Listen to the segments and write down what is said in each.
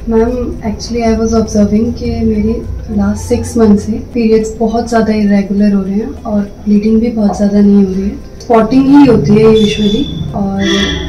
Ma'am actually I was observing कि मेरी last 6 month से पीरियड्स बहुत ज़्यादा इरेगुलर हो रहे हैं और ब्लीडिंग भी बहुत ज़्यादा नहीं हो रही है। स्पॉटिंग ही होती है यूजुअली और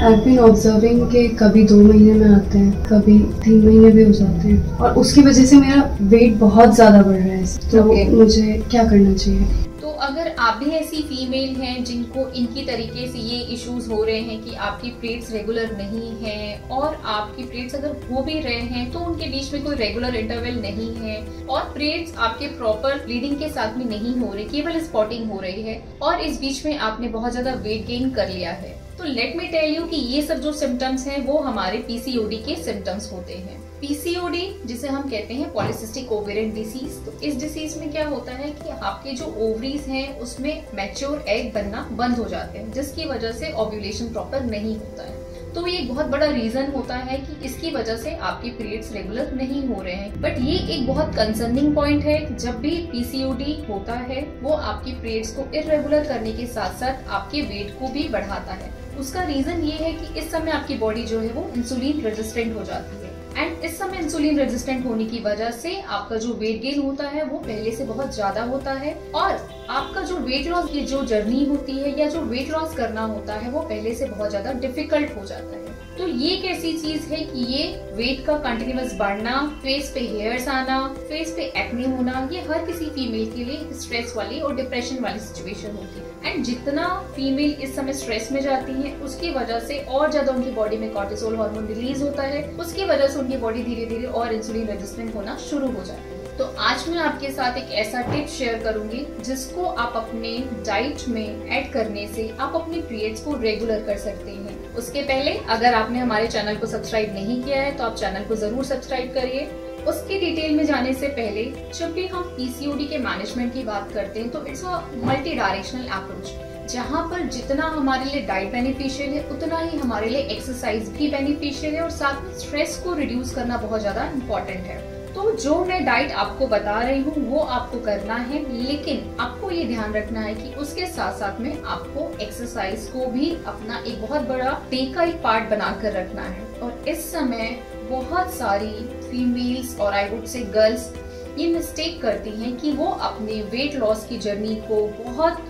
आई बीन ऑब्जर्विंग कि कभी 2 महीने में आते हैं, कभी 3 महीने भी हो जाते हैं और उसकी वजह से मेरा वेट बहुत ज़्यादा बढ़ रहा है। तो मुझे क्या करना चाहिए? तो अगर आप भी ऐसी फीमेल हैं जिनको इनकी तरीके से ये इश्यूज हो रहे हैं कि आपकी पीरियड्स रेगुलर नहीं है और आपकी पीरियड्स अगर हो भी रहे हैं तो उनके बीच में कोई रेगुलर इंटरवल नहीं है और पीरियड्स आपके प्रॉपर ब्लीडिंग के साथ में नहीं हो रही, केवल स्पॉटिंग हो रही है और इस बीच में आपने बहुत ज्यादा वेट गेन कर लिया है, तो लेट मी टेल यू कि ये सब जो सिम्टम्स हैं वो हमारे पीसीओडी के सिम्टम्स होते हैं। पीसीओडी जिसे हम कहते हैं पॉलीसिस्टिक ओवेरियन डिसीज, तो इस डिसीज में क्या होता है कि आपके जो ओवरीज हैं उसमें मैच्योर एग बनना बंद हो जाते हैं, जिसकी वजह से ओव्यूलेशन प्रॉपर नहीं होता है। तो ये एक बहुत बड़ा रीजन होता है कि इसकी वजह से आपके पीरियड्स रेगुलर नहीं हो रहे हैं। बट ये एक बहुत कंसर्निंग पॉइंट है, जब भी पीसीओडी होता है वो आपके पीरियड्स को इरेगुलर करने के साथ साथ आपके वेट को भी बढ़ाता है। उसका रीजन ये है कि इस समय आपकी बॉडी जो है वो इंसुलिन रेजिस्टेंट हो जाती है एंड इस समय इंसुलिन रेजिस्टेंट होने की वजह से आपका जो वेट गेन होता है वो पहले से बहुत ज्यादा होता है और आपका जो वेट लॉस की जो जर्नी होती है या जो वेट लॉस करना होता है वो पहले से बहुत ज्यादा डिफिकल्ट हो जाता है। तो ये एक ऐसी चीज है कि ये वेट का कंटिन्यूअस बढ़ना, फेस पे हेयर्स आना, फेस पे एक्ने होना, ये हर किसी फीमेल के लिए स्ट्रेस वाली और डिप्रेशन वाली सिचुएशन होती है एंड जितना फीमेल इस समय स्ट्रेस में जाती है उसकी वजह से और ज्यादा उनकी बॉडी में कॉर्टिसोल हार्मोन रिलीज होता है, उसकी वजह से उनकी बॉडी धीरे धीरे और इंसुलिन रेजिस्टेंट होना शुरू हो जाती है। तो आज मैं आपके साथ एक ऐसा टिप शेयर करूंगी जिसको आप अपने डाइट में ऐड करने से आप अपने पीरियड्स को रेगुलर कर सकते हैं। उसके पहले अगर आपने हमारे चैनल को सब्सक्राइब नहीं किया है तो आप चैनल को जरूर सब्सक्राइब करिए। उसके डिटेल में जाने से पहले जब भी हम पीसीओडी के मैनेजमेंट की बात करते हैं तो it's a multi directional approach, जहाँ पर जितना हमारे लिए डाइट बेनिफिशियल है उतना ही हमारे लिए एक्सरसाइज भी बेनिफिशियल है और साथ में स्ट्रेस को रिड्यूस करना बहुत ज्यादा इम्पोर्टेंट है। तो जो मैं डाइट आपको बता रही हूँ वो आपको करना है, लेकिन आपको ये ध्यान रखना है कि उसके साथ साथ में आपको एक्सरसाइज को भी अपना एक बहुत बड़ा डे का एक पार्ट बनाकर रखना है। और इस समय बहुत सारी फीमेल्स और आई वुड से गर्ल्स ये मिस्टेक करती हैं कि वो अपने वेट लॉस की जर्नी को बहुत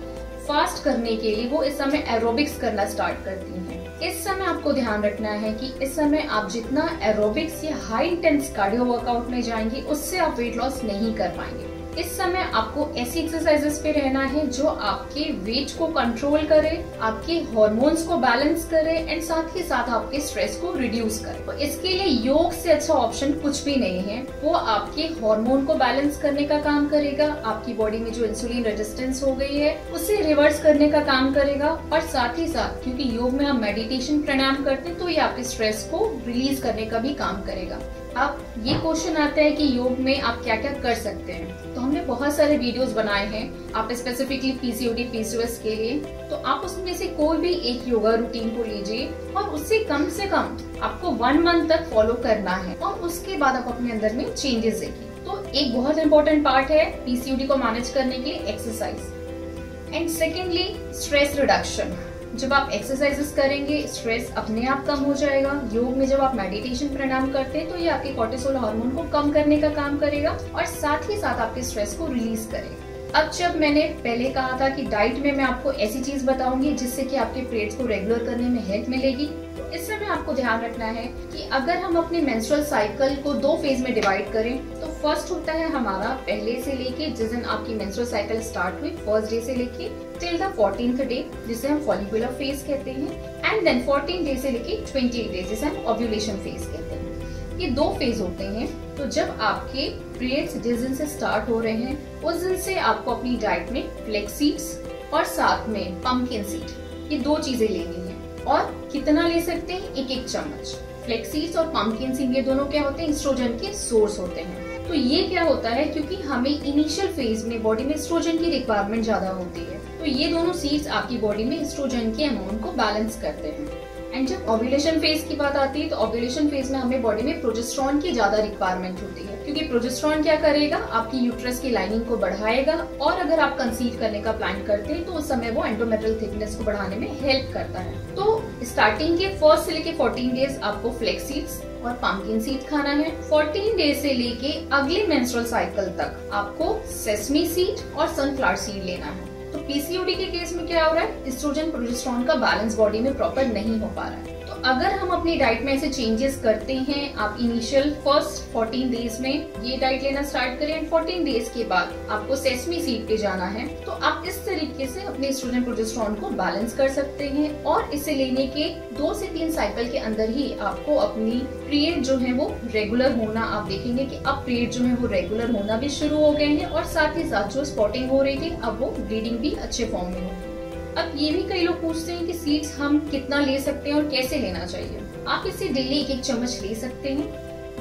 फास्ट करने के लिए वो इस समय एरोबिक्स करना स्टार्ट करती हैं। इस समय आपको ध्यान रखना है कि इस समय आप जितना एरोबिक्स या हाई इंटेंस कार्डियो वर्कआउट में जाएंगे उससे आप वेट लॉस नहीं कर पाएंगे। इस समय आपको ऐसी एक्सरसाइजेस पे रहना है जो आपके वेट को कंट्रोल करे, आपके हार्मोन्स को बैलेंस करे एंड साथ ही साथ आपके स्ट्रेस को रिड्यूस करे। तो इसके लिए योग से अच्छा ऑप्शन कुछ भी नहीं है। वो आपके हार्मोन को बैलेंस करने का काम करेगा, आपकी बॉडी में जो इंसुलिन रेजिस्टेंस हो गई है उसे रिवर्स करने का काम करेगा और साथ ही साथ क्योंकि योग में आप मेडिटेशन प्राणायाम करते हैं तो ये आपके स्ट्रेस को रिलीज करने का भी काम करेगा। अब ये क्वेश्चन आता है कि योग में आप क्या क्या कर सकते हैं, तो हमने बहुत सारे वीडियोस बनाए हैं आप स्पेसिफिकली पीसीओडी पीसीओएस के लिए, तो आप उसमें से कोई भी एक योगा रूटीन को लीजिए और उससे कम से कम आपको 1 मंथ तक फॉलो करना है और उसके बाद आप अपने अंदर में चेंजेस देखिए। तो एक बहुत इंपॉर्टेंट पार्ट है पीसीओडी को मैनेज करने के लिए exercise and secondly stress reduction. जब आप एक्सरसाइजेस करेंगे स्ट्रेस अपने आप कम हो जाएगा। योग में जब आप मेडिटेशन प्राणायाम करते हैं तो ये आपके कॉर्टिसोल हार्मोन को कम करने का काम करेगा और साथ ही साथ आपके स्ट्रेस को रिलीज करेगा। अब जब मैंने पहले कहा था कि डाइट में मैं आपको ऐसी चीज बताऊंगी जिससे कि आपके पीरियड्स को रेगुलर करने में हेल्प मिलेगी, तो इस समय आपको ध्यान रखना है कि अगर हम अपने मेंस्ट्रुअल साइकिल को 2 फेज में डिवाइड करें तो फर्स्ट होता है हमारा पहले से लेके जिस दिन आपकी मेंस्ट्रुअल साइकिल स्टार्ट हुई फर्स्ट डे से लेके टिल द 14th डे जिसे हम फॉलिकुलर फेज कहते हैं एंड देन 14 डे से लेके 28 डे जिसे हम ओव्यूलेशन फेज कहते हैं। ये 2 फेज होते हैं। तो जब आपके पीरियड्स जिस दिन से स्टार्ट हो रहे हैं उस दिन से आपको अपनी डाइट में फ्लेक्स सीड्स और साथ में पंपकिन सीड ये 2 चीजें लेनी है और कितना ले सकते हैं 1-1 चम्मच। फ्लेक्स सीड्स और पंपकिन सीड ये दोनों क्या होते हैं एस्ट्रोजन के सोर्स होते हैं। तो ये क्या होता है क्योंकि हमें इनिशियल फेज में बॉडी में एस्ट्रोजन की रिक्वायरमेंट ज्यादा होती है, तो ये दोनों सीड्स आपकी बॉडी में एस्ट्रोजन के अमाउंट को बैलेंस करते हैं एंड जब ओव्यूलेशन फेज की बात आती है तो ओव्यूलेशन फेज में हमें बॉडी में प्रोजेस्टेरॉन की ज्यादा रिक्वायरमेंट होती है, क्योंकि प्रोजेस्टेरॉन क्या करेगा, आपकी यूट्रस की लाइनिंग को बढ़ाएगा और अगर आप कंसीव करने का प्लान करते हैं तो उस समय वो एंडोमेट्रियल थिकनेस को बढ़ाने में हेल्प करता है। तो स्टार्टिंग के फर्स्ट से लेके 14 डेज आपको फ्लेक्स सीड्स और पंपकिन सीड खाना है। 14 डेज से लेके अगले मेंस्ट्रुअल साइकिल तक आपको सेसमी सीड और सनफ्लावर सीड लेना है। तो पीसीओडी के केस में क्या हो रहा है, एस्ट्रोजन प्रोजेस्टेरॉन का बैलेंस बॉडी में प्रॉपर नहीं हो पा रहा है। तो अगर हम अपनी डाइट में ऐसे चेंजेस करते हैं, आप इनिशियल फर्स्ट 14 डेज में ये डाइट लेना स्टार्ट करें एंड 14 डेज के बाद आपको सेसमी सीड पे जाना है, तो आप इस तरीके से अपने एस्ट्रोजन प्रोजेस्टेरॉन को बैलेंस कर सकते हैं और इसे लेने के 2 से 3 साइकिल के अंदर ही आपको अपनी पीरियड जो है वो रेगुलर होना, आप देखेंगे कि अब पीरियड जो है वो रेगुलर होना भी शुरू हो गए हैं और साथ ही साथ जो स्पॉटिंग हो रही थी अब वो ब्लीडिंग भी अच्छे फॉर्म में होगी। अब ये भी कई लोग पूछते हैं कि सीड्स हम कितना ले सकते हैं और कैसे लेना चाहिए। आप इसे डेली 1-1 चम्मच ले सकते हैं,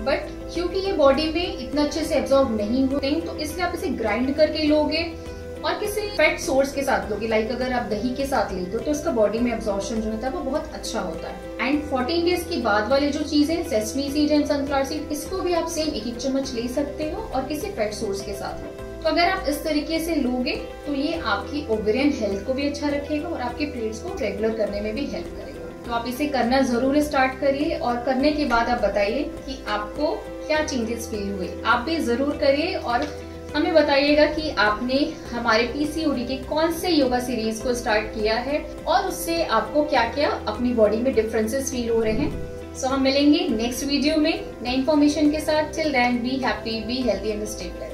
बट क्योंकि ये बॉडी में इतना अच्छे से एब्जॉर्ब नहीं होते हैं तो इसलिए आप इसे ग्राइंड करके लोगे और किसी फैट सोर्स के साथ लोगे, लाइक अगर आप दही के साथ लेते हो तो इसका बॉडी में एब्जॉर्प्शन जो होता है वो बहुत अच्छा होता है। एंड 14 डेज के बाद वाले जो चीजें sesame seed and sunflower seed, इसको भी आप सेम 1-1 चम्मच ले सकते हो और किसी फैट सोर्स के साथ। तो अगर आप इस तरीके से लोगे तो ये आपकी ओवेरियन हेल्थ को भी अच्छा रखेगा और आपके पीरियड्स को रेगुलर करने में भी हेल्प करेगा। तो आप इसे करना जरूर स्टार्ट करिए और करने के बाद आप बताइए कि आपको क्या चेंजेस फील हुए। आप भी जरूर करिए और हमें बताइएगा कि आपने हमारे पीसीओडी के कौन से योगा सीरीज को स्टार्ट किया है और उससे आपको क्या क्या अपनी बॉडी में डिफरेंसेस फील हो रहे हैं। सो हम मिलेंगे नेक्स्ट वीडियो में नई इन्फॉर्मेशन के साथ। Till then be happy, be healthy and stay blessed.